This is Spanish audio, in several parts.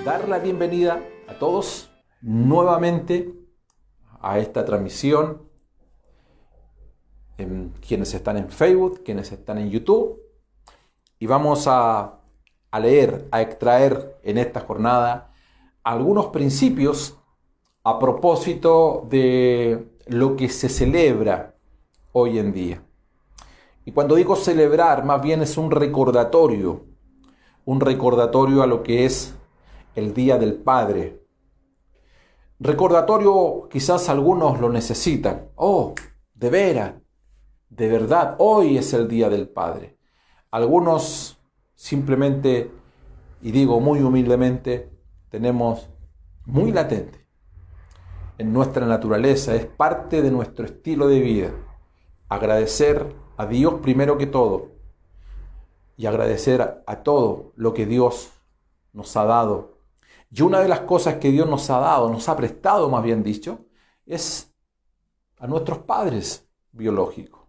dar la bienvenida a todos nuevamente a esta transmisión, quienes están en Facebook, quienes están en YouTube, y vamos a leer, a extraer en esta jornada algunos principios a propósito de lo que se celebra hoy en día. Y cuando digo celebrar, más bien es un recordatorio a lo que es el Día del Padre. Recordatorio, quizás algunos lo necesitan. Oh, de veras, de verdad, hoy es el Día del Padre. Algunos simplemente, y digo muy humildemente, tenemos muy latente en nuestra naturaleza, es parte de nuestro estilo de vida, agradecer a Dios primero que todo y agradecer a todo lo que Dios nos ha dado. Y una de las cosas que Dios nos ha dado, nos ha prestado más bien dicho, es a nuestros padres biológicos,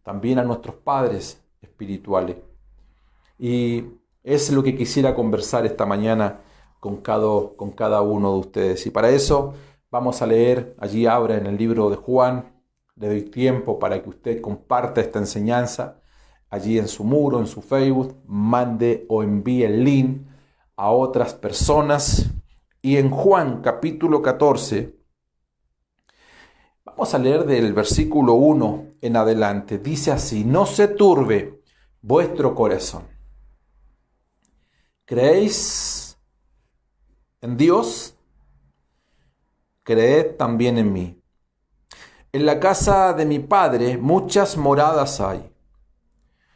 también a nuestros padres espirituales. Y es lo que quisiera conversar esta mañana con cada uno de ustedes. Y para eso vamos a leer, allí abra en el libro de Juan, le doy tiempo para que usted comparta esta enseñanza allí en su muro, en su Facebook, mande o envíe el link a otras personas. Y en Juan capítulo 14, vamos a leer del versículo 1 en adelante. Dice así: no se turbe vuestro corazón. ¿Creéis en Dios? Creed también en mí. En la casa de mi Padre muchas moradas hay.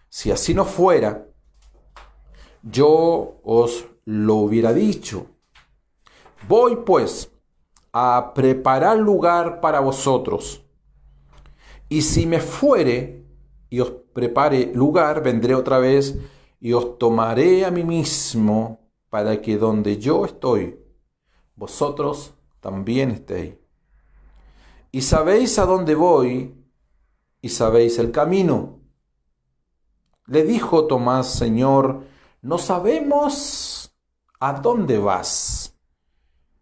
Si así no fuera, yo os lo hubiera dicho. Voy pues a preparar lugar para vosotros. Y si me fuere y os prepare lugar, vendré otra vez y os tomaré a mí mismo, para que donde yo estoy, vosotros también estéis. Y sabéis a dónde voy, y sabéis el camino. Le dijo Tomás: Señor, no sabemos a dónde vas.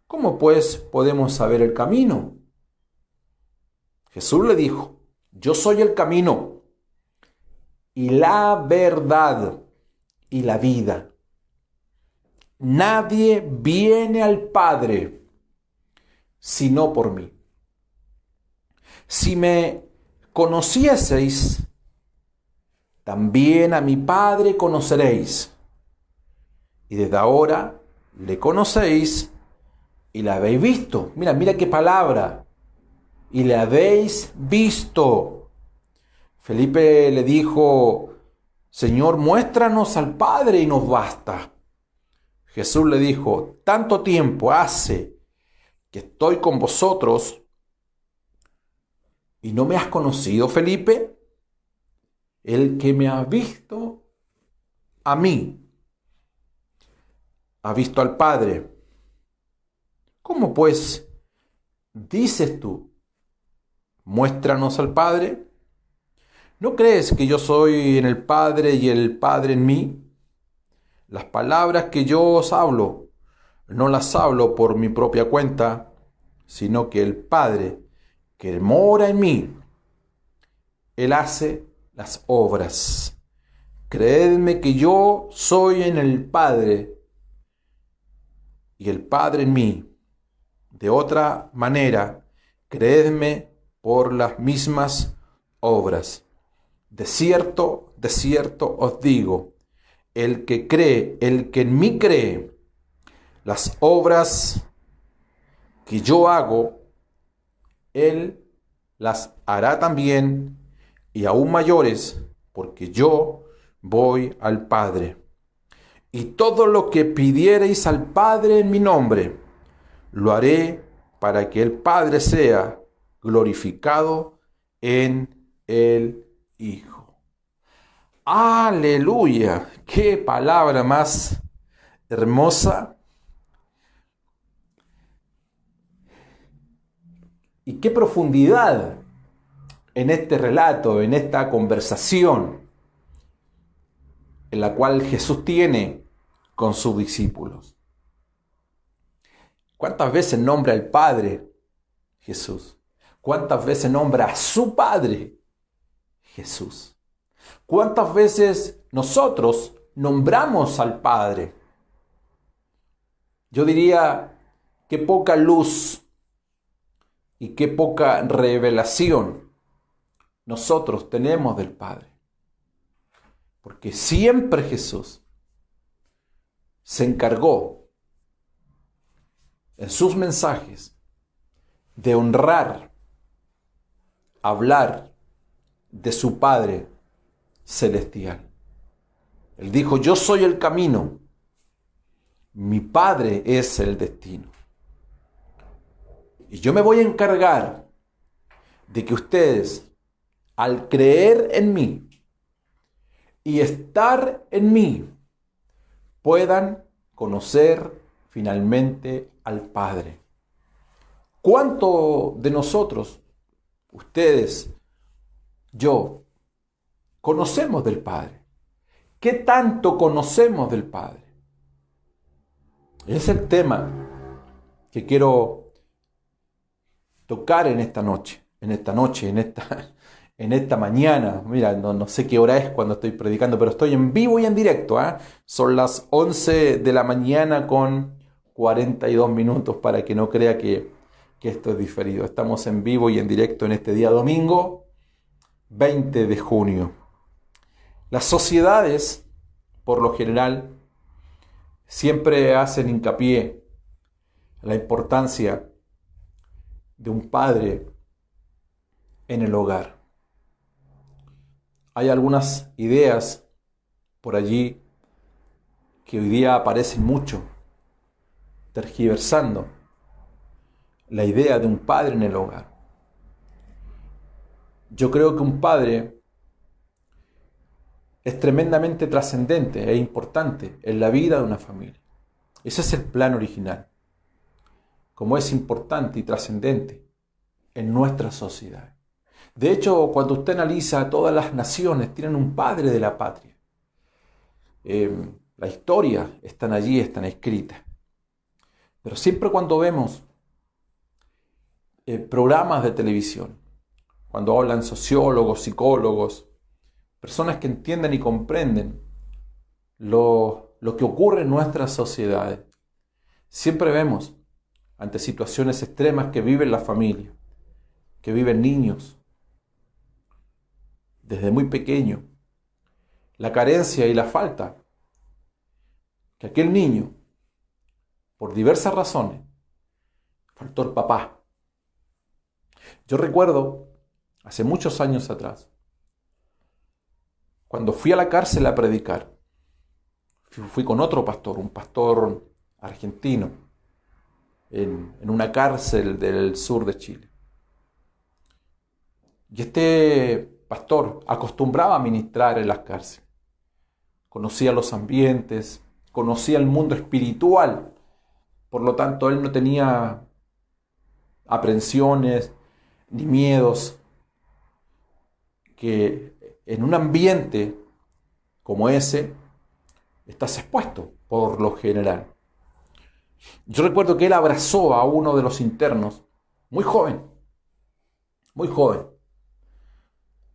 ¿Cómo pues podemos saber el camino? Jesús le dijo: yo soy el camino, y la verdad, y la vida. Nadie viene al Padre sino por mí. Si me conocieseis, también a mi Padre conoceréis. Y desde ahora le conocéis y le habéis visto. Mira qué palabra. Y le habéis visto. Felipe le dijo: Señor, muéstranos al Padre y nos basta. Jesús le dijo: tanto tiempo hace que estoy con vosotros y no me has conocido, Felipe. El que me ha visto a mí, ha visto al Padre. ¿Cómo pues dices tú: muéstranos al Padre? ¿No crees que yo soy en el Padre y el Padre en mí? Las palabras que yo os hablo, no las hablo por mi propia cuenta, sino que el Padre que mora en mí, Él hace las obras. Creedme que yo soy en el Padre y el Padre en mí. De otra manera, creedme por las mismas obras. De cierto os digo, el que cree, el que en mí cree, las obras que yo hago, él las hará también, y aún mayores, porque yo voy al Padre. Y todo lo que pidiereis al Padre en mi nombre, lo haré para que el Padre sea glorificado en el Hijo. ¡Aleluya! ¡Qué palabra más hermosa! Y qué profundidad en este relato, en esta conversación en la cual Jesús tiene con sus discípulos. ¿Cuántas veces nombra al Padre? Jesús. ¿Cuántas veces nombra a su Padre? Jesús. ¿Cuántas veces nosotros nombramos al Padre? Yo diría que poca luz y qué poca revelación nosotros tenemos del Padre. Porque siempre Jesús se encargó en sus mensajes de honrar, hablar de su Padre celestial. Él dijo, yo soy el camino, mi Padre es el destino. Y yo me voy a encargar de que ustedes, al creer en mí y estar en mí, puedan conocer finalmente al Padre. ¿Cuánto de nosotros, ustedes, yo, conocemos del Padre? ¿Qué tanto conocemos del Padre? Es el tema que quiero tocar en esta mañana. Mira, no sé qué hora es cuando estoy predicando, pero estoy en vivo y en directo. Son las 11 de la mañana con 42 minutos para que no crea que esto es diferido. Estamos en vivo y en directo en este día domingo, 20 de junio. Las sociedades, por lo general, siempre hacen hincapié en la importancia de un padre en el hogar. Hay algunas ideas por allí que hoy día aparecen mucho, tergiversando la idea de un padre en el hogar. Yo creo que un padre es tremendamente trascendente e importante en la vida de una familia. Ese es el plan original, como es importante y trascendente en nuestra sociedad. De hecho, cuando usted analiza, todas las naciones tienen un padre de la patria. La historia están allí, están escritas. Pero siempre cuando vemos programas de televisión, cuando hablan sociólogos, psicólogos, personas que entienden y comprenden lo que ocurre en nuestras sociedades, siempre vemos ante situaciones extremas que viven las familias, que viven niños, desde muy pequeño, la carencia y la falta que aquel niño, por diversas razones, faltó el papá. Yo recuerdo, hace muchos años atrás, cuando fui a la cárcel a predicar, fui con otro pastor, un pastor argentino, en una cárcel del sur de Chile. Y este pastor acostumbraba a ministrar en las cárceles. Conocía los ambientes, conocía el mundo espiritual. Por lo tanto, él no tenía aprensiones ni miedos, que en un ambiente como ese estás expuesto por lo general. Yo recuerdo que él abrazó a uno de los internos, muy joven,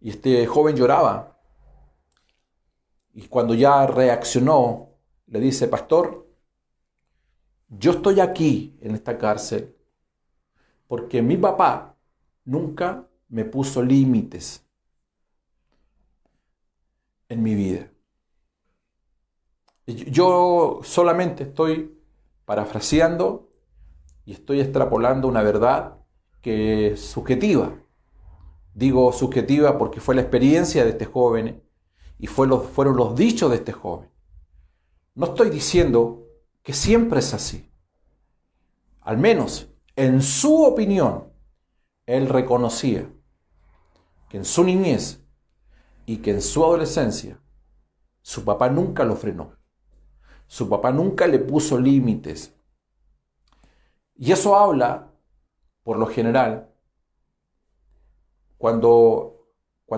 y este joven lloraba. Y cuando ya reaccionó, le dice, pastor, yo estoy aquí en esta cárcel porque mi papá nunca me puso límites en mi vida. Yo solamente estoy parafraseando y estoy extrapolando una verdad que es subjetiva. Digo subjetiva porque fue la experiencia de este joven y fueron los dichos de este joven. No estoy diciendo que siempre es así. Al menos en su opinión, él reconocía que en su niñez y que en su adolescencia su papá nunca lo frenó. Su papá nunca le puso límites. Y eso habla, por lo general, cuando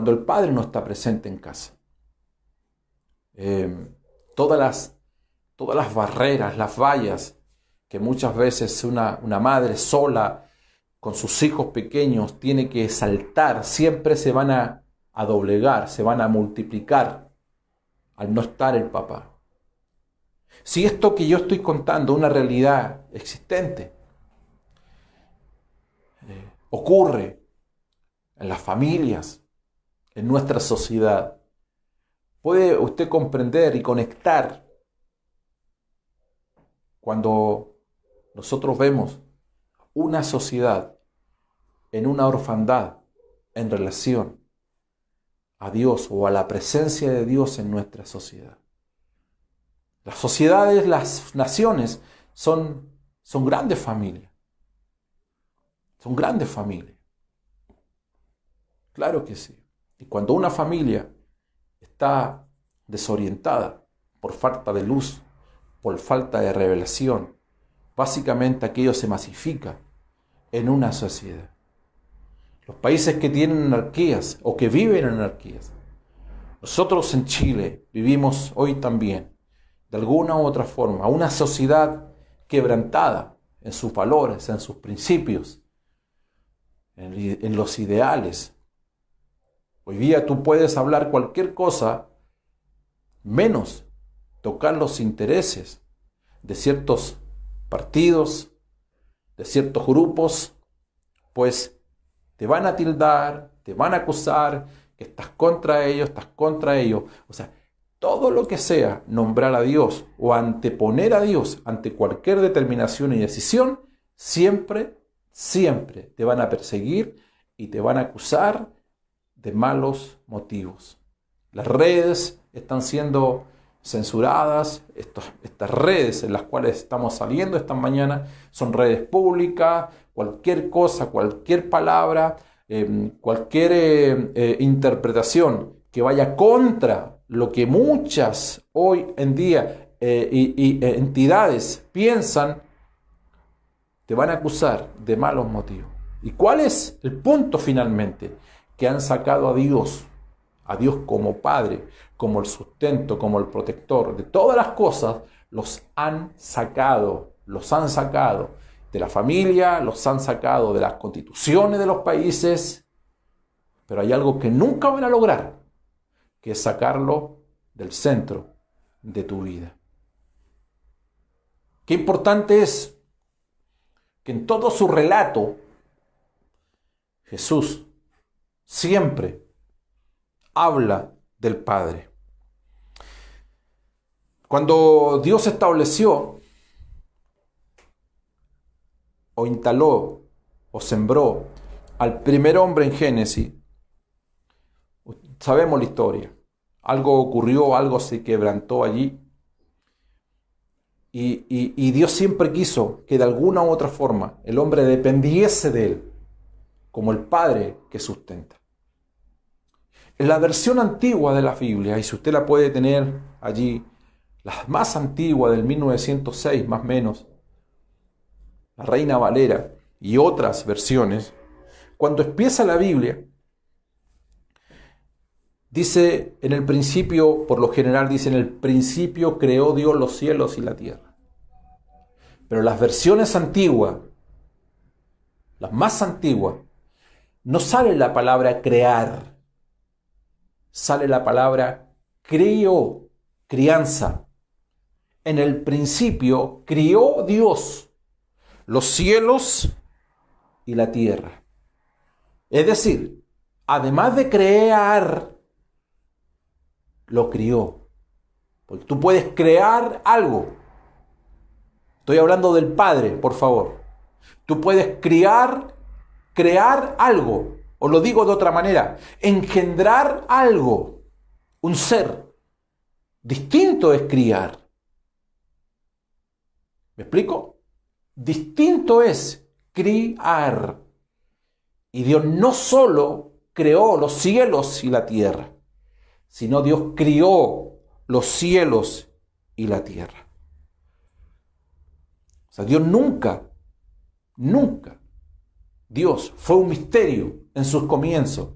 el padre no está presente en casa. Todas las barreras, las vallas que muchas veces una madre sola con sus hijos pequeños tiene que saltar, siempre se van a doblegar, se van a multiplicar al no estar el papá. Si esto que yo estoy contando, una realidad existente, ocurre en las familias, en nuestra sociedad, puede usted comprender y conectar cuando nosotros vemos una sociedad en una orfandad en relación a Dios o a la presencia de Dios en nuestra sociedad. Las sociedades, las naciones son grandes familias. Son grandes familias. Claro que sí. Y cuando una familia está desorientada por falta de luz, por falta de revelación, básicamente aquello se masifica en una sociedad. Los países que tienen anarquías o que viven en anarquías. Nosotros en Chile vivimos hoy también, de alguna u otra forma, una sociedad quebrantada en sus valores, en sus principios, en los ideales. Hoy día tú puedes hablar cualquier cosa, menos tocar los intereses de ciertos partidos, de ciertos grupos, pues te van a tildar, te van a acusar, que estás contra ellos, estás contra ellos. O sea, todo lo que sea nombrar a Dios o anteponer a Dios ante cualquier determinación y decisión, siempre te van a perseguir y te van a acusar de malos motivos. Las redes están siendo censuradas, estas redes en las cuales estamos saliendo esta mañana son redes públicas, cualquier cosa, cualquier palabra, cualquier interpretación que vaya contra lo que muchas hoy en día entidades piensan, te van a acusar de malos motivos. ¿Y cuál es el punto finalmente? Que han sacado a Dios como Padre, como el sustento, como el protector de todas las cosas, los han sacado de la familia, los han sacado de las constituciones de los países, pero hay algo que nunca van a lograr, que es sacarlo del centro de tu vida. Qué importante es que en todo su relato, Jesús siempre habla del Padre. Cuando Dios estableció o instaló o sembró al primer hombre en Génesis, sabemos la historia. Algo ocurrió, algo se quebrantó allí. Y Dios siempre quiso que de alguna u otra forma el hombre dependiese de él, como el Padre que sustenta. En la versión antigua de la Biblia, y si usted la puede tener allí, la más antigua del 1906 más o menos, la Reina Valera y otras versiones, cuando empieza la Biblia, dice en el principio, por lo general dice en el principio creó Dios los cielos y la tierra. Pero las versiones antiguas, las más antiguas, no sale la palabra crear, sale la palabra crió, crianza. En el principio crió Dios los cielos y la tierra. Es decir, además de crear, lo crió. Porque tú puedes crear algo. Estoy hablando del Padre, por favor. Tú puedes crear algo. O lo digo de otra manera, engendrar algo, un ser. Distinto es criar. ¿Me explico? Distinto es criar. Y Dios no solo creó los cielos y la tierra, sino Dios crió los cielos y la tierra. O sea, Dios nunca, Dios fue un misterio en sus comienzos,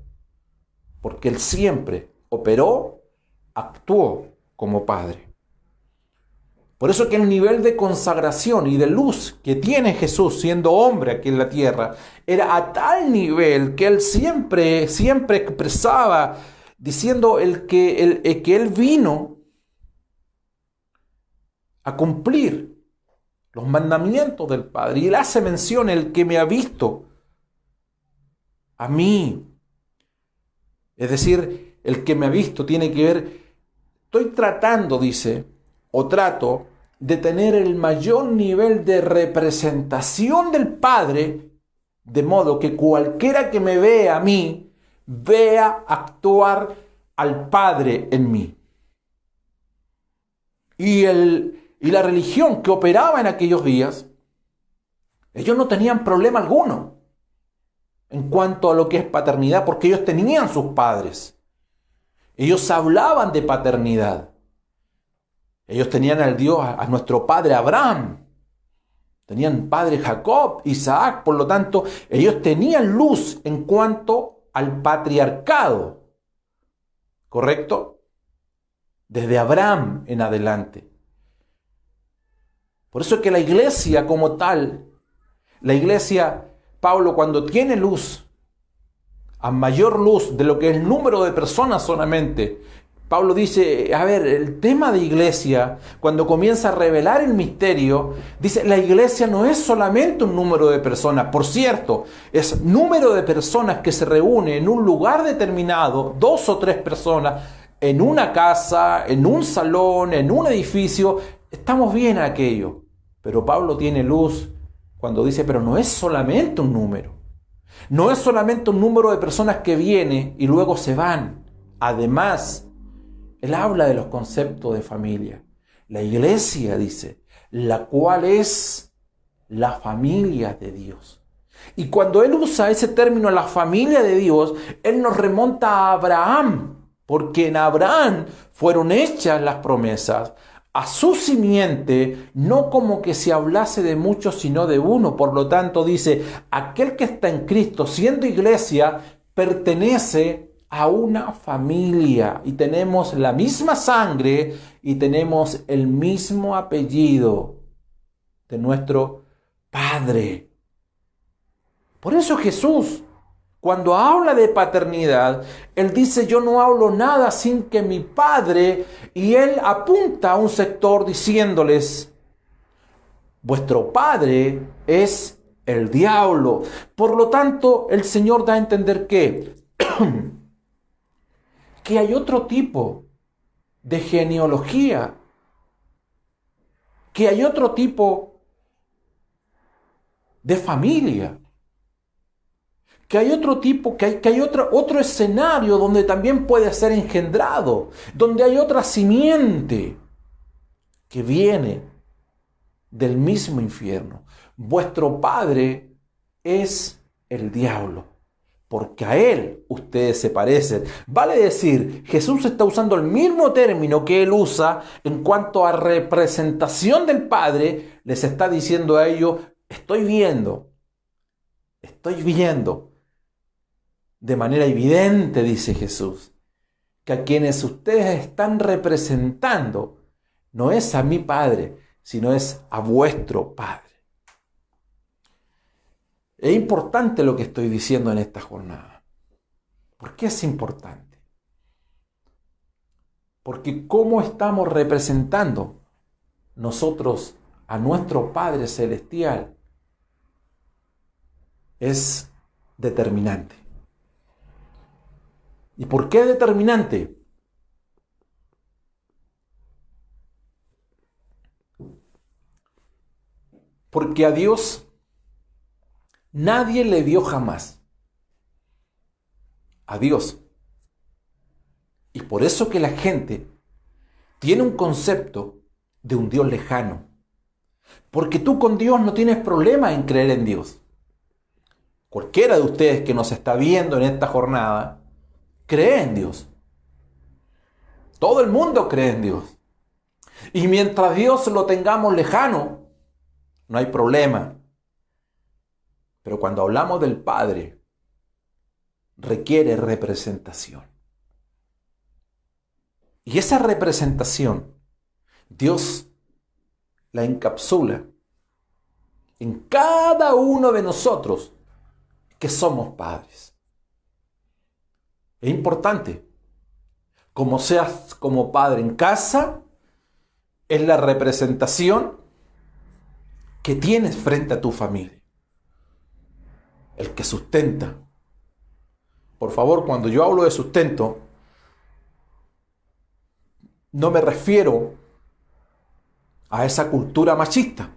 porque Él siempre operó, actuó como Padre. Por eso que el nivel de consagración y de luz que tiene Jesús siendo hombre aquí en la tierra era a tal nivel que él siempre expresaba diciendo que él vino a cumplir los mandamientos del Padre. Y él hace mención, el que me ha visto a mí. Es decir, el que me ha visto tiene que ver, estoy tratando, dice, o trato de tener el mayor nivel de representación del Padre, de modo que cualquiera que me vea a mí, vea actuar al Padre en mí. Y la religión que operaba en aquellos días, ellos no tenían problema alguno en cuanto a lo que es paternidad, porque ellos tenían sus padres. Ellos hablaban de paternidad. Ellos tenían al Dios, a nuestro padre Abraham. Tenían padre Jacob, Isaac. Por lo tanto, ellos tenían luz en cuanto al patriarcado. ¿Correcto? Desde Abraham en adelante. Por eso es que la iglesia como tal, la iglesia, Pablo, cuando tiene luz, a mayor luz de lo que es el número de personas solamente, Pablo dice, a ver, el tema de iglesia, cuando comienza a revelar el misterio, dice, la iglesia no es solamente un número de personas. Por cierto, es número de personas que se reúne en un lugar determinado, 2 o 3 personas, en una casa, en un salón, en un edificio. Estamos bien en aquello. Pero Pablo tiene luz cuando dice, pero no es solamente un número. No es solamente un número de personas que viene y luego se van. Además, él habla de los conceptos de familia. La iglesia, dice, la cual es la familia de Dios. Y cuando él usa ese término, la familia de Dios, él nos remonta a Abraham, porque en Abraham fueron hechas las promesas a su simiente, no como que se hablase de muchos, sino de uno. Por lo tanto, dice, aquel que está en Cristo, siendo iglesia, pertenece a una familia y tenemos la misma sangre y tenemos el mismo apellido de nuestro Padre. Por eso Jesús, cuando habla de paternidad, él dice, yo no hablo nada sin que mi Padre, y él apunta a un sector diciéndoles, vuestro padre es el diablo. Por lo tanto, el Señor da a entender que hay otro tipo de genealogía, que hay otro tipo de familia, que hay otro tipo, que hay otro escenario donde también puede ser engendrado, donde hay otra simiente que viene del mismo infierno. Vuestro padre es el diablo, porque a él ustedes se parecen. Vale decir, Jesús está usando el mismo término que él usa en cuanto a representación del Padre. Les está diciendo a ellos, estoy viendo de manera evidente, dice Jesús, que a quienes ustedes están representando no es a mi Padre, sino es a vuestro Padre. Es importante lo que estoy diciendo en esta jornada. ¿Por qué es importante? Porque cómo estamos representando nosotros a nuestro Padre Celestial es determinante. ¿Y por qué es determinante? Porque a Dios nadie le vio jamás. A Dios. Y por eso que la gente tiene un concepto de un Dios lejano. Porque tú con Dios no tienes problema en creer en Dios. Cualquiera de ustedes que nos está viendo en esta jornada, cree en Dios. Todo el mundo cree en Dios. Y mientras Dios lo tengamos lejano, no hay problema. Pero cuando hablamos del Padre, requiere representación. Y esa representación, Dios la encapsula en cada uno de nosotros que somos padres. Es importante, como seas como padre en casa, es la representación que tienes frente a tu familia. El que sustenta. Por favor, cuando yo hablo de sustento, no me refiero a esa cultura machista.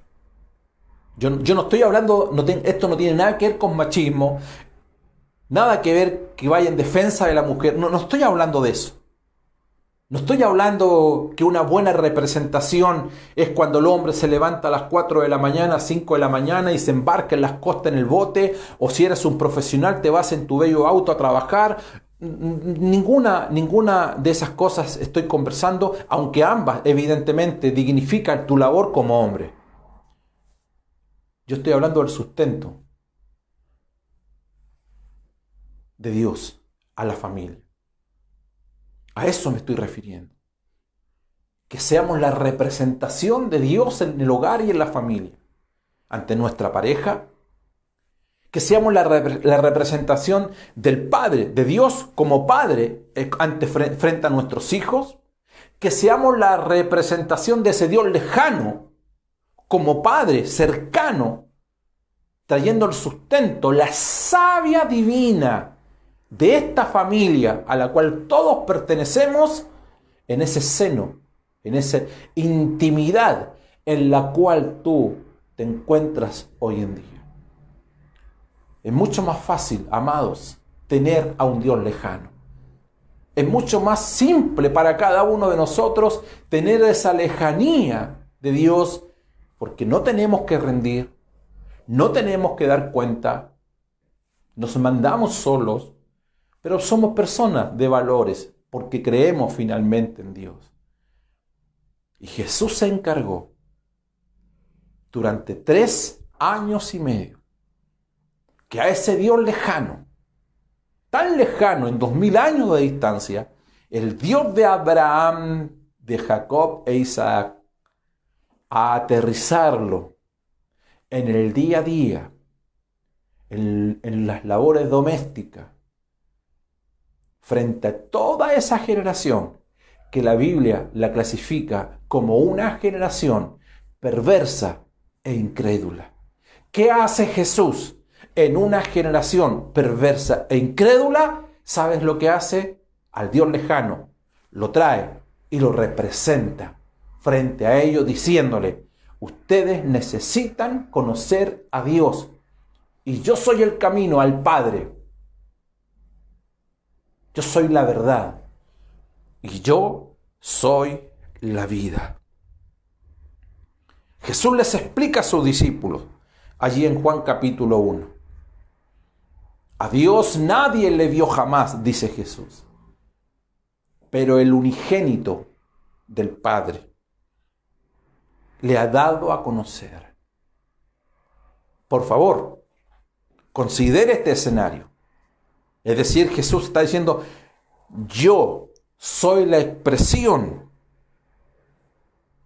Yo no estoy hablando, esto no tiene nada que ver con machismo, nada que ver que vaya en defensa de la mujer. No estoy hablando de eso. No estoy hablando que una buena representación es cuando el hombre se levanta a las 4 de la mañana, 5 de la mañana y se embarca en las costas en el bote, o si eres un profesional te vas en tu bello auto a trabajar. Ninguna de esas cosas estoy conversando, aunque ambas evidentemente dignifican tu labor como hombre. Yo estoy hablando del sustento de Dios a la familia. A eso me estoy refiriendo. Que seamos la representación de Dios en el hogar y en la familia. Ante nuestra pareja. Que seamos la representación del Padre, de Dios como Padre frente a nuestros hijos. Que seamos la representación de ese Dios lejano como Padre, cercano, trayendo el sustento, la savia divina de esta familia a la cual todos pertenecemos, en ese seno, en esa intimidad en la cual tú te encuentras hoy en día. Es mucho más fácil, amados, tener a un Dios lejano. Es mucho más simple para cada uno de nosotros tener esa lejanía de Dios, porque no tenemos que rendir, no tenemos que dar cuenta, nos mandamos solos, pero somos personas de valores porque creemos finalmente en Dios. Y Jesús se encargó durante 3 años y medio que a ese Dios lejano, tan lejano en 2000 años de distancia, el Dios de Abraham, de Jacob e Isaac, a aterrizarlo en el día a día, en las labores domésticas, frente a toda esa generación que la Biblia la clasifica como una generación perversa e incrédula. ¿Qué hace Jesús en una generación perversa e incrédula? ¿Sabes lo que hace? Al Dios lejano lo trae y lo representa frente a ellos diciéndole: ustedes necesitan conocer a Dios y yo soy el camino al Padre. Yo soy la verdad y yo soy la vida. Jesús les explica a sus discípulos allí en Juan capítulo 1. A Dios nadie le vio jamás, dice Jesús, pero el unigénito del Padre le ha dado a conocer. Por favor, considere este escenario. Es decir, Jesús está diciendo: yo soy la expresión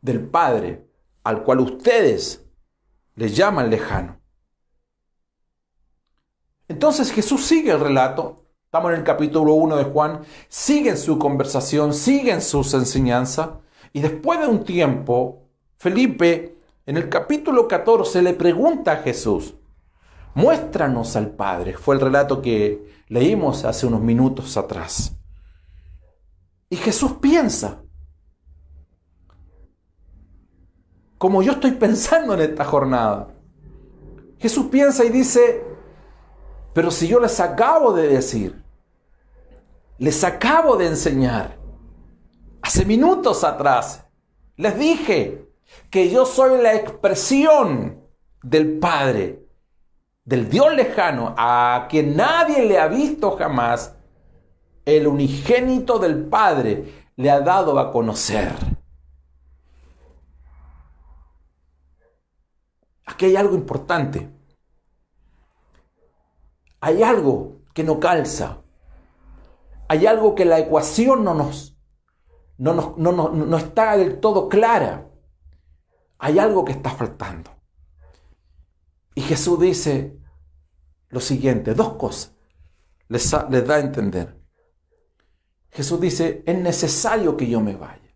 del Padre al cual ustedes le llaman lejano. Entonces Jesús sigue el relato. Estamos en el capítulo 1 de Juan. Sigue en su conversación, sigue en sus enseñanzas. Y después de un tiempo, Felipe, en el capítulo 14, le pregunta a Jesús: muéstranos al Padre. Fue el relato que leímos hace unos minutos atrás. Y Jesús piensa, como yo estoy pensando en esta jornada. Jesús piensa y dice: pero si yo les acabo de decir, les acabo de enseñar, hace minutos atrás, les dije que yo soy la expresión del Padre, del Dios lejano, a quien nadie le ha visto jamás, el unigénito del Padre le ha dado a conocer. Aquí hay algo importante. Hay algo que no calza. Hay algo que la ecuación no está del todo clara. hay algo que está faltando. Y Jesús dice lo siguiente, dos cosas les da a entender. Jesús dice, es necesario que yo me vaya,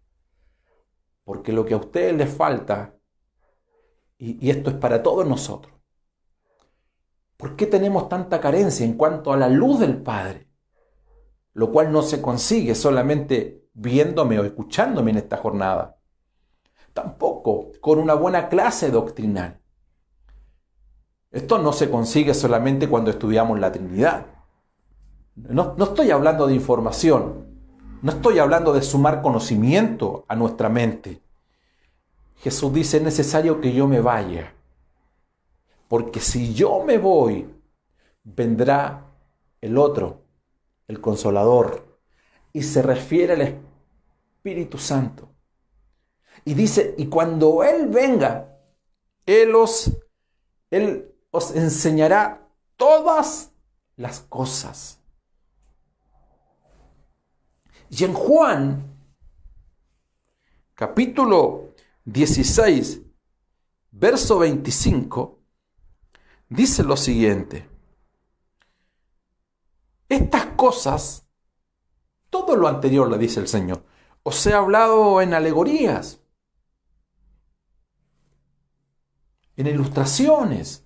porque lo que a ustedes les falta, y esto es para todos nosotros, ¿por qué tenemos tanta carencia en cuanto a la luz del Padre? Lo cual no se consigue solamente viéndome o escuchándome en esta jornada. Tampoco con una buena clase doctrinal. Esto no se consigue solamente cuando estudiamos la Trinidad. No estoy hablando de información. No estoy hablando de sumar conocimiento a nuestra mente. Jesús dice, es necesario que yo me vaya. Porque si yo me voy, vendrá el otro, el Consolador. Y se refiere al Espíritu Santo. Y dice, y cuando Él venga, Él os enseñará todas las cosas. Y en Juan, capítulo 16, verso 25, dice lo siguiente. Estas cosas, todo lo anterior, le dice el Señor, os he hablado en alegorías, en ilustraciones,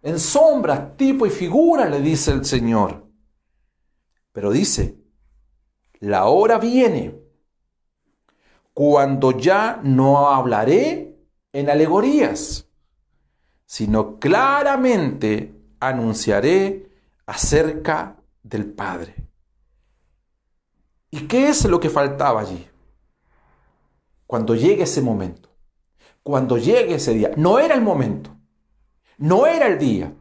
en sombras, tipo y figura, le dice el Señor. Pero dice, la hora viene cuando ya no hablaré en alegorías, sino claramente anunciaré acerca del Padre. ¿Y qué es lo que faltaba allí? Cuando llegue ese momento, cuando llegue ese día, no era el momento, no era el día.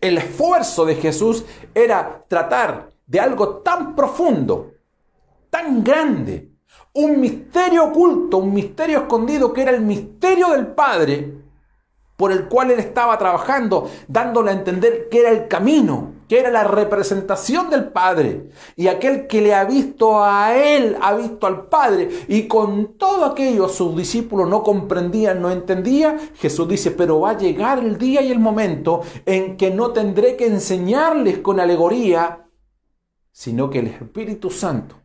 El esfuerzo de Jesús era tratar de algo tan profundo, tan grande, un misterio oculto, un misterio escondido que era el misterio del Padre, por el cual Él estaba trabajando, dándole a entender que era el camino, que era la representación del Padre. Y aquel que le ha visto a Él, ha visto al Padre. Y con todo aquello sus discípulos no comprendían, no entendían. Jesús dice, pero va a llegar el día y el momento en que no tendré que enseñarles con alegoría, sino que el Espíritu Santo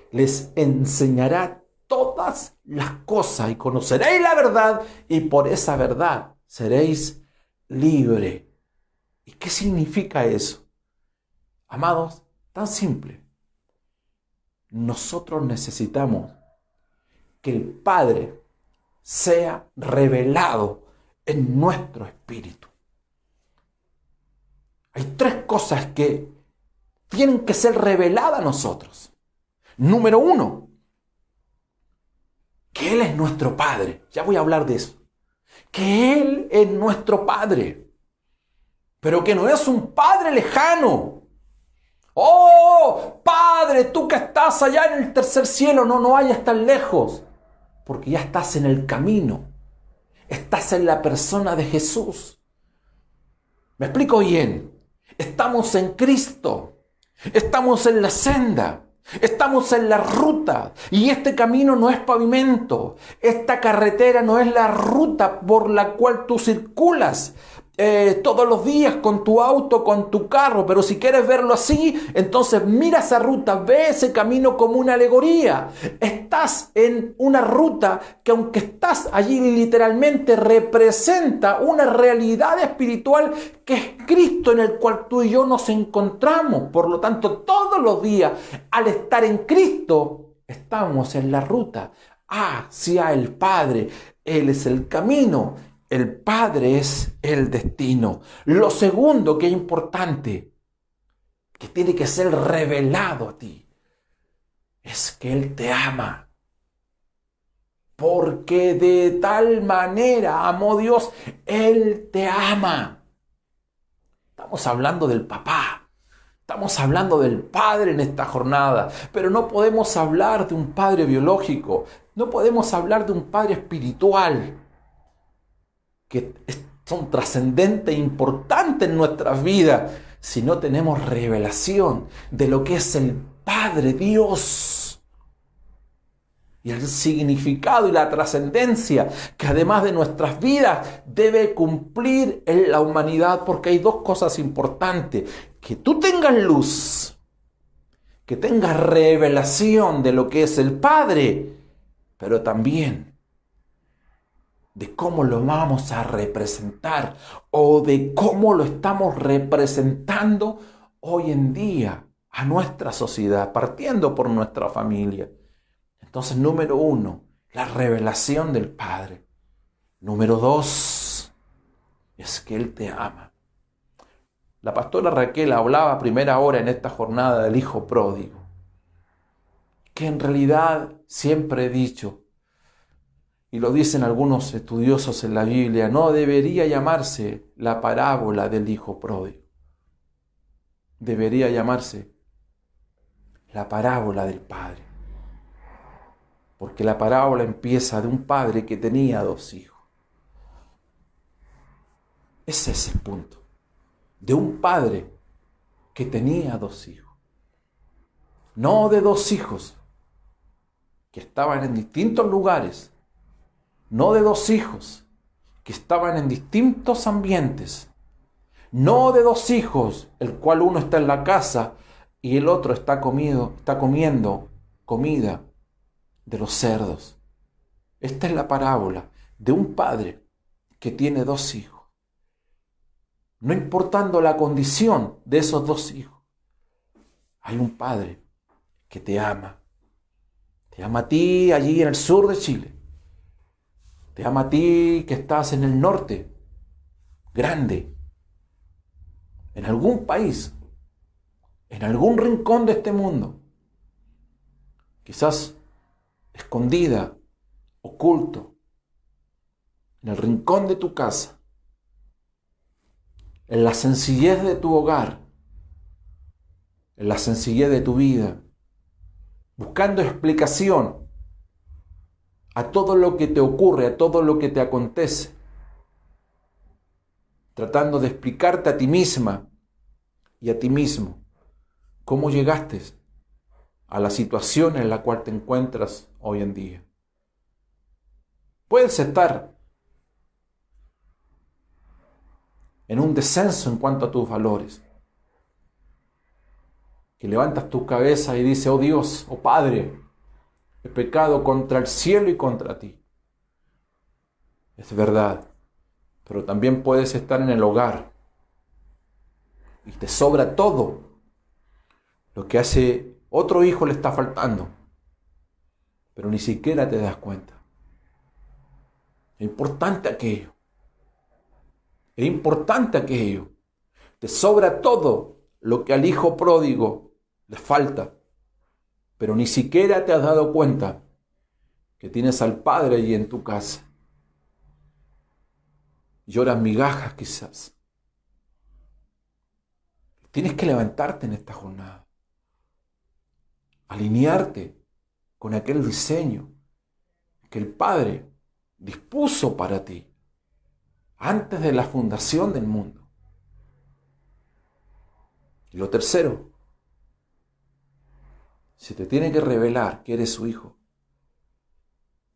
les enseñará todas las cosas y conoceréis la verdad y por esa verdad seréis libres. ¿Y qué significa eso? Amados, tan simple. Nosotros necesitamos que el Padre sea revelado en nuestro espíritu. Hay tres cosas que tienen que ser reveladas a nosotros. Número uno, que Él es nuestro Padre. Ya voy a hablar de eso. Que Él es nuestro Padre. Pero que no es un Padre lejano. Oh, Padre, tú que estás allá en el tercer cielo, no vayas tan lejos. Porque ya estás en el camino. Estás en la persona de Jesús. ¿Me explico bien? Estamos en Cristo. Estamos en la senda. Estamos en la ruta y este camino no es pavimento. Esta carretera no es la ruta por la cual tú circulas todos los días con tu auto, con tu carro. Pero si quieres verlo así, entonces mira esa ruta, ve ese camino como una alegoría. Estás en una ruta que, aunque estás allí, literalmente representa una realidad espiritual que es Cristo, en el cual tú y yo nos encontramos. Por lo tanto, todos los días, al estar en Cristo, estamos en la ruta hacia el Padre. Él es el camino. El Padre es el destino. Lo segundo que es importante, que tiene que ser revelado a ti, es que Él te ama. Porque de tal manera amó Dios, Él te ama. Estamos hablando del papá. Estamos hablando del Padre en esta jornada. Pero no podemos hablar de un Padre biológico. No podemos hablar de un Padre espiritual, que son trascendentes e importantes en nuestras vidas, si no tenemos revelación de lo que es el Padre Dios. y el significado y la trascendencia que además de nuestras vidas debe cumplir en la humanidad, porque hay dos cosas importantes: que tú tengas luz, que tengas revelación de lo que es el Padre, pero también de cómo lo vamos a representar o de cómo lo estamos representando hoy en día a nuestra sociedad, partiendo por nuestra familia. Entonces, número 1, la revelación del Padre. Número 2, es que Él te ama. La pastora Raquel hablaba a primera hora en esta jornada del hijo pródigo, que en realidad siempre he dicho, y lo dicen algunos estudiosos en la Biblia, no debería llamarse la parábola del hijo pródigo. Debería llamarse la parábola del Padre. Porque la parábola empieza de un padre que tenía 2 hijos. Ese es el punto. De un padre que tenía 2 hijos. No de 2 hijos que estaban en distintos lugares. No de 2 hijos que estaban en distintos ambientes. No de 2 hijos, el cual uno está en la casa y el otro está comiendo comida de los cerdos. Esta es la parábola de un padre que tiene 2 hijos. No importando la condición de esos 2 hijos, hay un padre que te ama. Te ama a ti allí en el sur de Chile. Te ama a ti que estás en el norte, grande, en algún país, en algún rincón de este mundo, quizás escondida, oculto, en el rincón de tu casa, en la sencillez de tu hogar, en la sencillez de tu vida, buscando explicación a todo lo que te ocurre, a todo lo que te acontece, tratando de explicarte a ti misma y a ti mismo cómo llegaste a la situación en la cual te encuentras hoy en día. Puedes estar en un descenso en cuanto a tus valores, que levantas tu cabeza y dices: oh Dios, oh Padre, he pecado contra el cielo y contra ti. Es verdad, pero también puedes estar en el hogar y te sobra todo lo que a ese otro hijo le está faltando, pero ni siquiera te das cuenta. Es importante aquello. Es importante aquello. Te sobra todo lo que al hijo pródigo le falta, pero ni siquiera te has dado cuenta que tienes al Padre allí en tu casa. Lloras migajas quizás. Tienes que levantarte en esta jornada, alinearte con aquel diseño que el Padre dispuso para ti antes de la fundación del mundo. Y lo tercero, se te tiene que revelar que eres su hijo,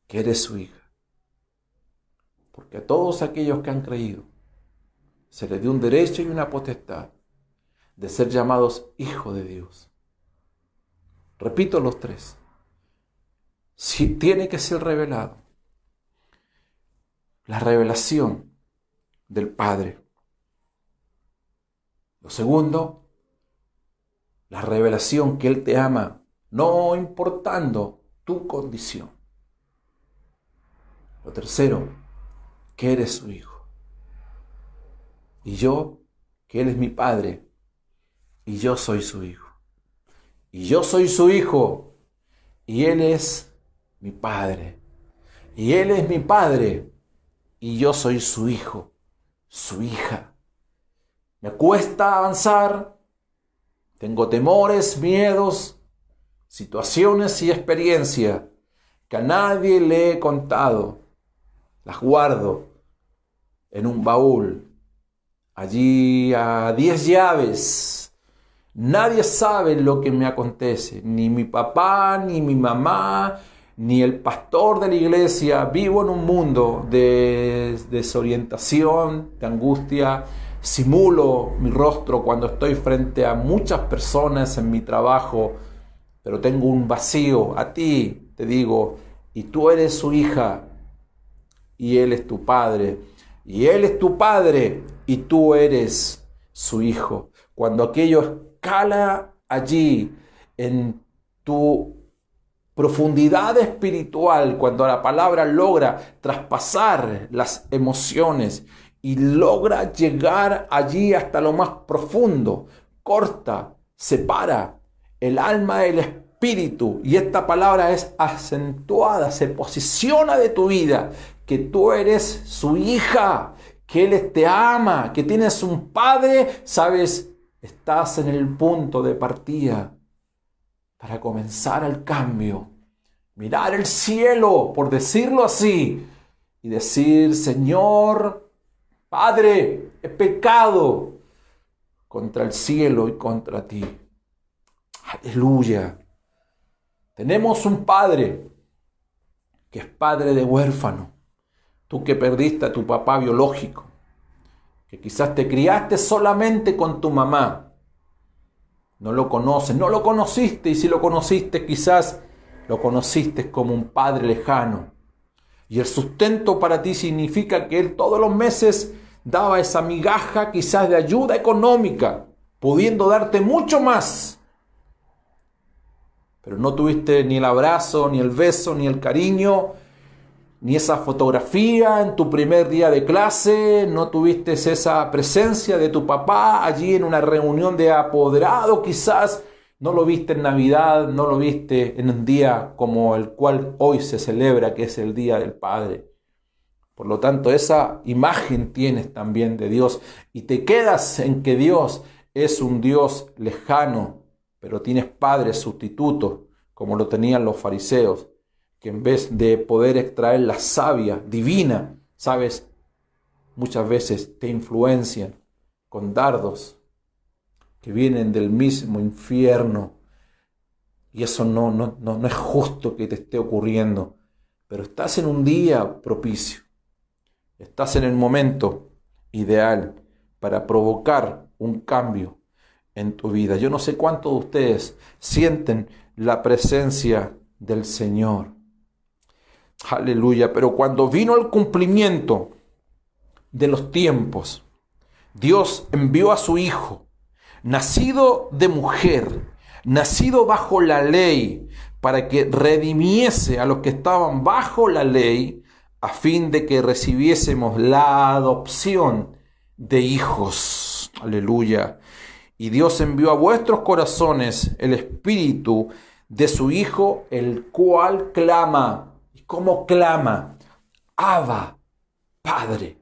que eres su hija. Porque a todos aquellos que han creído se les dio un derecho y una potestad de ser llamados hijos de Dios. Repito los 3. Si tiene que ser revelado. La revelación del Padre. Lo segundo, la revelación que Él te ama, no importando tu condición. Lo tercero, que eres su hijo. Y yo, que Él es mi Padre, y yo soy su hijo. Y yo soy su hijo, y Él es mi Padre. Y Él es mi Padre, y yo soy su hijo, su hija. Me cuesta avanzar, tengo temores, miedos, situaciones y experiencias que a nadie le he contado. Las guardo en un baúl, allí a 10 llaves. Nadie sabe lo que me acontece, ni mi papá, ni mi mamá, ni el pastor de la iglesia, vivo en un mundo de desorientación, de angustia. Simulo mi rostro cuando estoy frente a muchas personas en mi trabajo, pero tengo un vacío. A ti te digo, y tú eres su hija, y él es tu padre, y él es tu padre, y tú eres su hijo. Cuando aquello escala allí en tu profundidad espiritual, cuando la palabra logra traspasar las emociones y logra llegar allí hasta lo más profundo, corta, separa el alma del espíritu, y esta palabra es acentuada, se posiciona de tu vida, que tú eres su hija, que Él te ama, que tienes un padre, sabes, estás en el punto de partida para comenzar el cambio, mirar el cielo, por decirlo así, y decir: Señor, Padre, he pecado contra el cielo y contra ti. Aleluya. Tenemos un Padre que es padre de huérfano. Tú que perdiste a tu papá biológico, que quizás te criaste solamente con tu mamá, no lo conoces, no lo conociste, y si lo conociste, quizás lo conociste como un padre lejano. Y el sustento para ti significa que Él todos los meses daba esa migaja quizás de ayuda económica, pudiendo darte mucho más. Pero no tuviste ni el abrazo, ni el beso, ni el cariño, ni esa fotografía en tu primer día de clase, no tuviste esa presencia de tu papá allí en una reunión de apoderado, quizás no lo viste en Navidad, no lo viste en un día como el cual hoy se celebra, que es el Día del Padre. Por lo tanto, esa imagen tienes también de Dios, y te quedas en que Dios es un Dios lejano, pero tienes padres sustitutos, como lo tenían los fariseos, que en vez de poder extraer la savia divina, sabes, muchas veces te influencian con dardos que vienen del mismo infierno. Y eso no es justo que te esté ocurriendo. Pero estás en un día propicio. Estás en el momento ideal para provocar un cambio en tu vida. Yo no sé cuántos de ustedes sienten la presencia del Señor. Aleluya. Pero cuando vino el cumplimiento de los tiempos, Dios envió a su Hijo, nacido de mujer, nacido bajo la ley, para que redimiese a los que estaban bajo la ley, a fin de que recibiésemos la adopción de hijos. Aleluya. Y Dios envió a vuestros corazones el Espíritu de su Hijo, el cual clama. ¿Y cómo clama? Abba, Padre.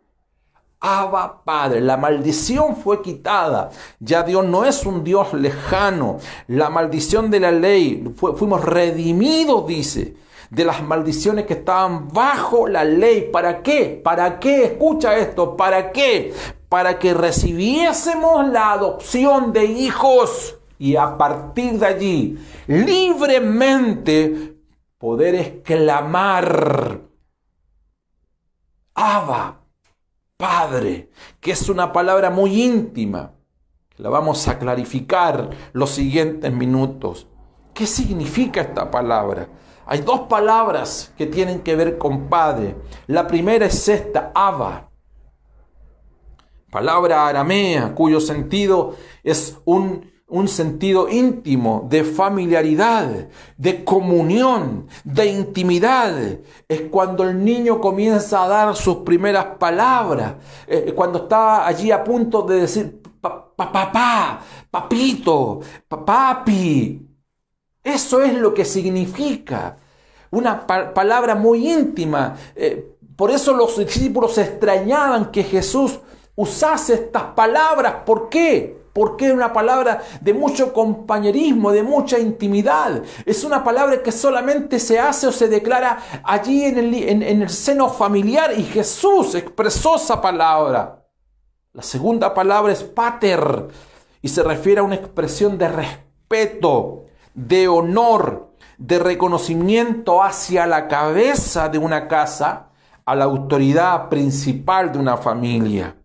Abba, Padre. La maldición fue quitada. Ya Dios no es un Dios lejano. La maldición de la ley, fuimos redimidos, dice, de las maldiciones que estaban bajo la ley. ¿Para qué? ¿Para qué? Escucha esto. ¿Para qué? Para que recibiésemos la adopción de hijos, y a partir de allí, libremente, poder exclamar: Abba, Padre, que es una palabra muy íntima, que la vamos a clarificar los siguientes minutos. ¿Qué significa esta palabra? Hay dos palabras que tienen que ver con Padre. La primera es esta, Abba, palabra aramea, cuyo sentido es un sentido íntimo, de familiaridad, de comunión, de intimidad. Es cuando el niño comienza a dar sus primeras palabras, cuando está allí a punto de decir papá, papito, papi. Eso es lo que significa. Una palabra muy íntima. Por eso los discípulos extrañaban que Jesús usase estas palabras. ¿Por qué? Porque es una palabra de mucho compañerismo, de mucha intimidad. Es una palabra que solamente se hace o se declara allí en el seno familiar, y Jesús expresó esa palabra. La segunda palabra es pater, y se refiere a una expresión de respeto, de honor, de reconocimiento hacia la cabeza de una casa, a la autoridad principal de una familia.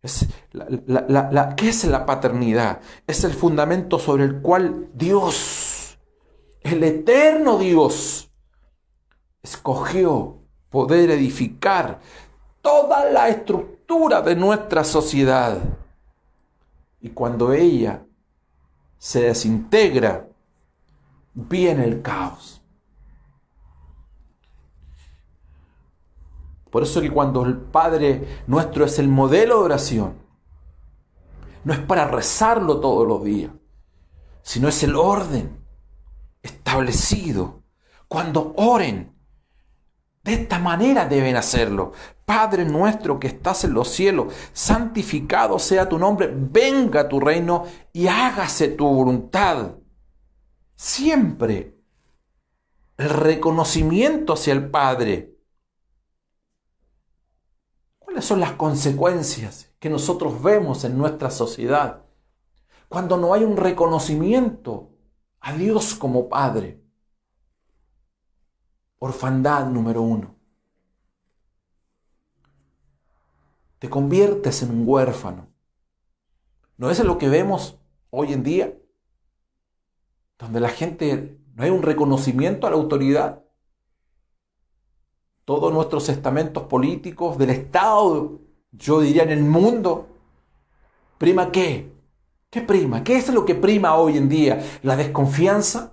¿Qué es la paternidad? Es el fundamento sobre el cual Dios, el eterno Dios, escogió poder edificar toda la estructura de nuestra sociedad. Y cuando ella se desintegra, viene el caos. Por eso que cuando el Padre nuestro es el modelo de oración, no es para rezarlo todos los días, sino es el orden establecido. Cuando oren, de esta manera deben hacerlo. Padre nuestro que estás en los cielos, santificado sea tu nombre, venga tu reino y hágase tu voluntad. Siempre el reconocimiento hacia el Padre. ¿Cuáles son las consecuencias que nosotros vemos en nuestra sociedad cuando no hay un reconocimiento a Dios como Padre? Orfandad número 1. Te conviertes en un huérfano. ¿No es lo que vemos hoy en día? Donde la gente, no hay un reconocimiento a la autoridad. Todos nuestros estamentos políticos del Estado, yo diría en el mundo, ¿prima qué? ¿Qué prima? ¿Qué es lo que prima hoy en día? ¿La desconfianza?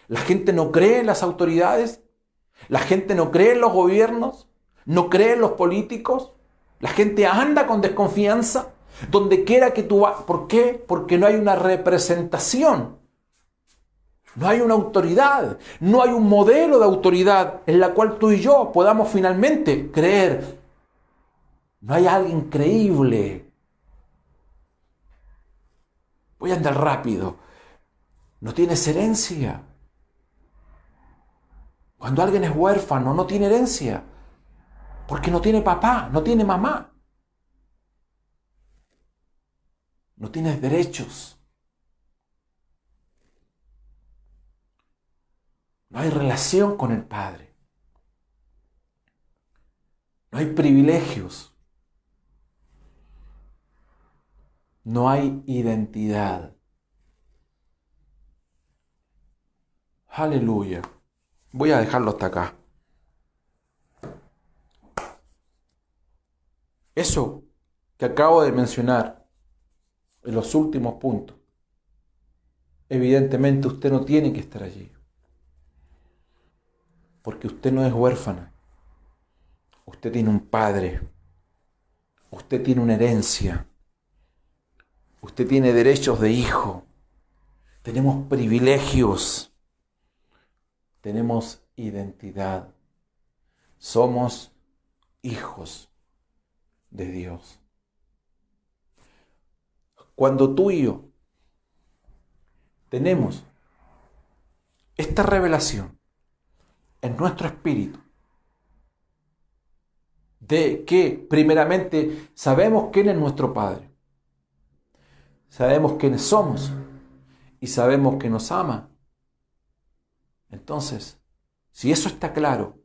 ¿La gente no cree en las autoridades? ¿La gente no cree en los gobiernos? ¿No cree en los políticos? ¿La gente anda con desconfianza? Donde quiera que tú vas. ¿Por qué? Porque no hay una representación. No hay una autoridad. No hay un modelo de autoridad en la cual tú y yo podamos finalmente creer. No hay alguien creíble. Voy a andar rápido. No tienes herencia. Cuando alguien es huérfano, no tiene herencia, porque no tiene papá, no tiene mamá. No tienes derechos. No hay relación con el Padre. No hay privilegios. No hay identidad. Aleluya. Voy a dejarlo hasta acá. Eso que acabo de mencionar en los últimos puntos, evidentemente usted no tiene que estar allí. Porque usted no es huérfana. Usted tiene un padre. Usted tiene una herencia. Usted tiene derechos de hijo. Tenemos privilegios. Tenemos identidad. Somos hijos de Dios. Cuando tú y yo tenemos esta revelación en nuestro espíritu de que primeramente sabemos quién es nuestro Padre, sabemos quiénes somos y sabemos que nos ama, entonces, si eso está claro,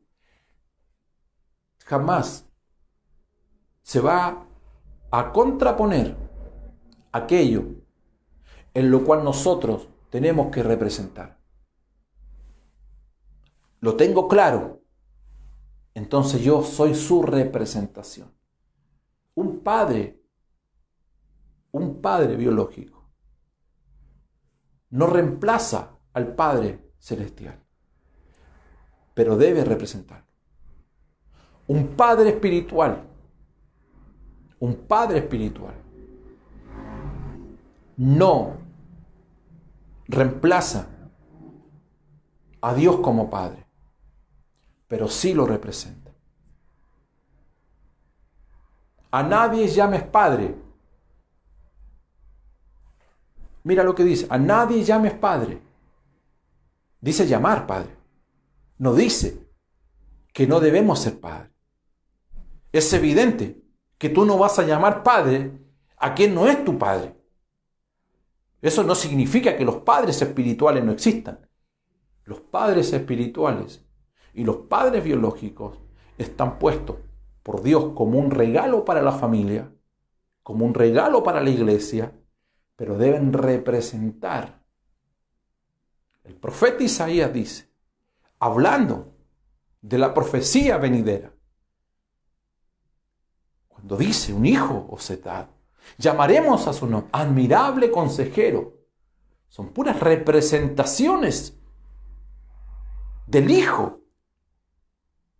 jamás se va a contraponer aquello en lo cual nosotros tenemos que representar. Lo tengo claro, entonces yo soy su representación. Un padre biológico no reemplaza al Padre celestial, pero debe representarlo. Un padre espiritual no reemplaza a Dios como Padre, pero sí lo representa. A nadie llames Padre. Mira lo que dice, a nadie llames Padre. Dice llamar Padre. No dice que no debemos ser Padre. Es evidente que tú no vas a llamar Padre a quien no es tu Padre. Eso no significa que los padres espirituales no existan. Los padres espirituales y los padres biológicos están puestos por Dios como un regalo para la familia, como un regalo para la iglesia, pero deben representar. El profeta Isaías dice, hablando de la profecía venidera, cuando dice un hijo os he dado, llamaremos a su nombre admirable consejero. Son puras representaciones del hijo,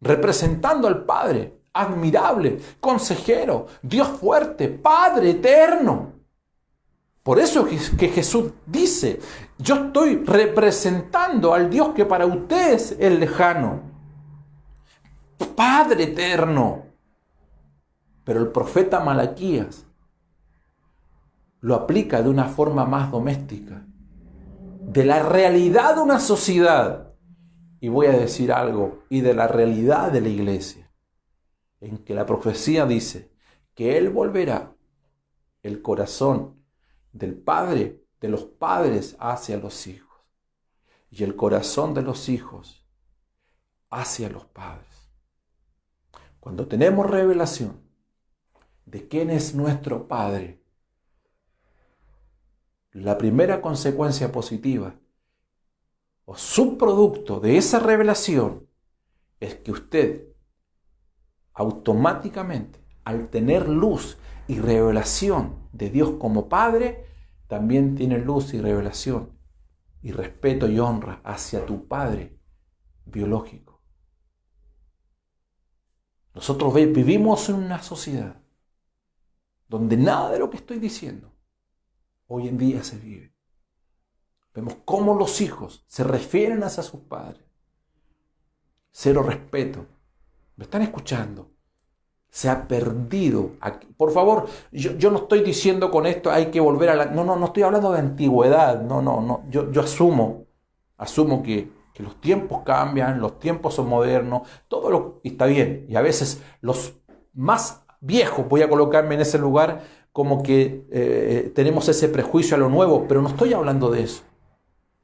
representando al Padre, admirable, consejero, Dios fuerte, Padre eterno. Por eso es que Jesús dice, yo estoy representando al Dios que para ustedes es lejano, Padre eterno. Pero el profeta Malaquías lo aplica de una forma más doméstica, de la realidad de una sociedad. Y voy a decir algo, y de la realidad de la iglesia, en que la profecía dice que Él volverá el corazón del Padre, de los padres hacia los hijos, y el corazón de los hijos hacia los padres. Cuando tenemos revelación de quién es nuestro Padre, la primera consecuencia positiva o subproducto de esa revelación es que usted automáticamente, al tener luz y revelación de Dios como Padre, también tiene luz y revelación y respeto y honra hacia tu Padre biológico. Nosotros vivimos en una sociedad donde nada de lo que estoy diciendo hoy en día se vive. Vemos cómo los hijos se refieren hacia sus padres. Cero respeto. ¿Me están escuchando? Se ha perdido. Aquí. Por favor, yo no estoy diciendo con esto hay que volver a la... No estoy hablando de antigüedad. No. Yo asumo que los tiempos cambian, los tiempos son modernos, todo lo está bien. Y a veces los más viejos, voy a colocarme en ese lugar, como que tenemos ese prejuicio a lo nuevo, pero no estoy hablando de eso.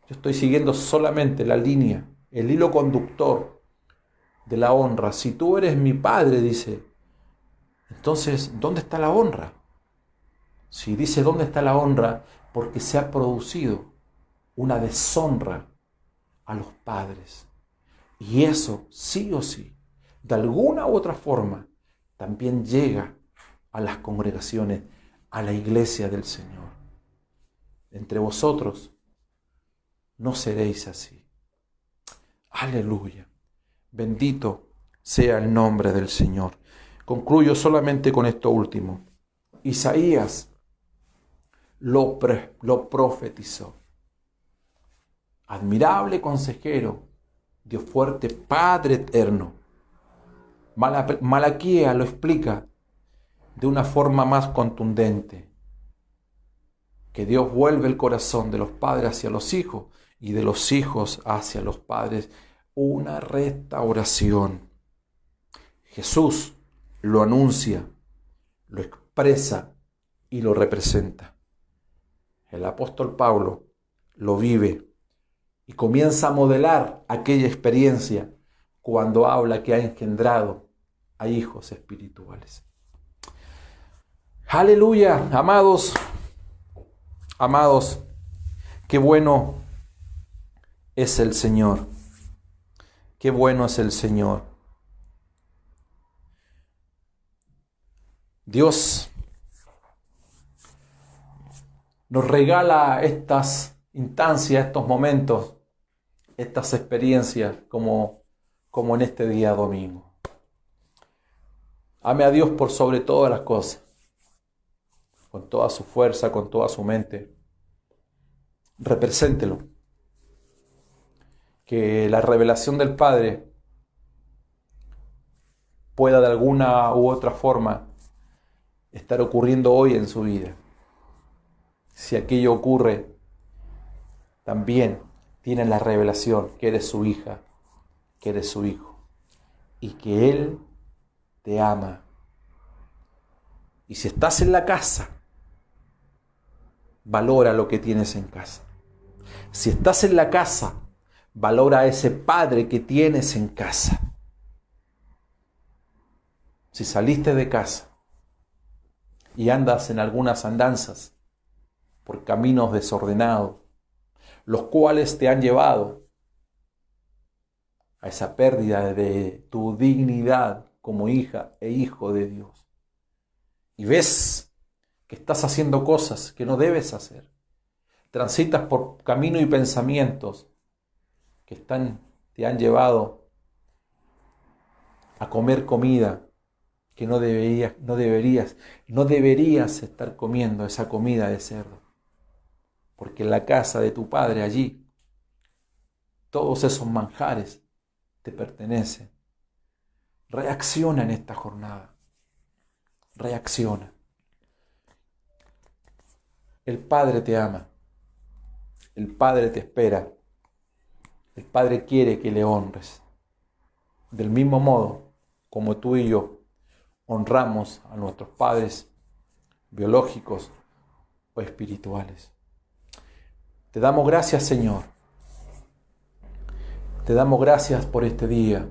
Yo estoy siguiendo solamente la línea, el hilo conductor de la honra. Si tú eres mi Padre, dice, entonces, ¿dónde está la honra? Si dice ¿dónde está la honra? Porque se ha producido una deshonra a los padres. Y eso, sí o sí, de alguna u otra forma, también llega a las congregaciones, a la iglesia del Señor. Entre vosotros no seréis así. Aleluya. Bendito sea el nombre del Señor. Concluyo solamente con esto último. Isaías lo profetizó. Admirable consejero, Dios fuerte, Padre eterno. Malaquías lo explica de una forma más contundente. Que Dios vuelve el corazón de los padres hacia los hijos y de los hijos hacia los padres. Una restauración. Jesús lo anuncia, lo expresa y lo representa. El apóstol Pablo lo vive y comienza a modelar aquella experiencia cuando habla que ha engendrado a hijos espirituales. Aleluya, amados, qué bueno es el Señor. Qué bueno es el Señor. Dios nos regala estas instancias, estos momentos, estas experiencias como en este día domingo. Ame a Dios por sobre todas las cosas, con toda su fuerza, con toda su mente. Represéntelo. Que la revelación del Padre pueda de alguna u otra forma estar ocurriendo hoy en su vida. Si aquello ocurre, también tiene la revelación que eres su hija, que eres su hijo, y que Él te ama. Y si estás en la casa valora lo que tienes en casa. Si estás en la casa, valora a ese padre que tienes en casa. Si saliste de casa y andas en algunas andanzas por caminos desordenados, los cuales te han llevado a esa pérdida de tu dignidad como hija e hijo de Dios, y ves que estás haciendo cosas que no debes hacer, transitas por caminos y pensamientos que te han llevado a comer comida que no deberías estar comiendo esa comida de cerdo, porque en la casa de tu padre, allí todos esos manjares te pertenecen. Reacciona en esta jornada, reacciona. El Padre te ama, el Padre te espera, el Padre quiere que le honres, del mismo modo como tú y yo honramos a nuestros padres biológicos o espirituales. Te damos gracias, Señor. Te damos gracias por este día.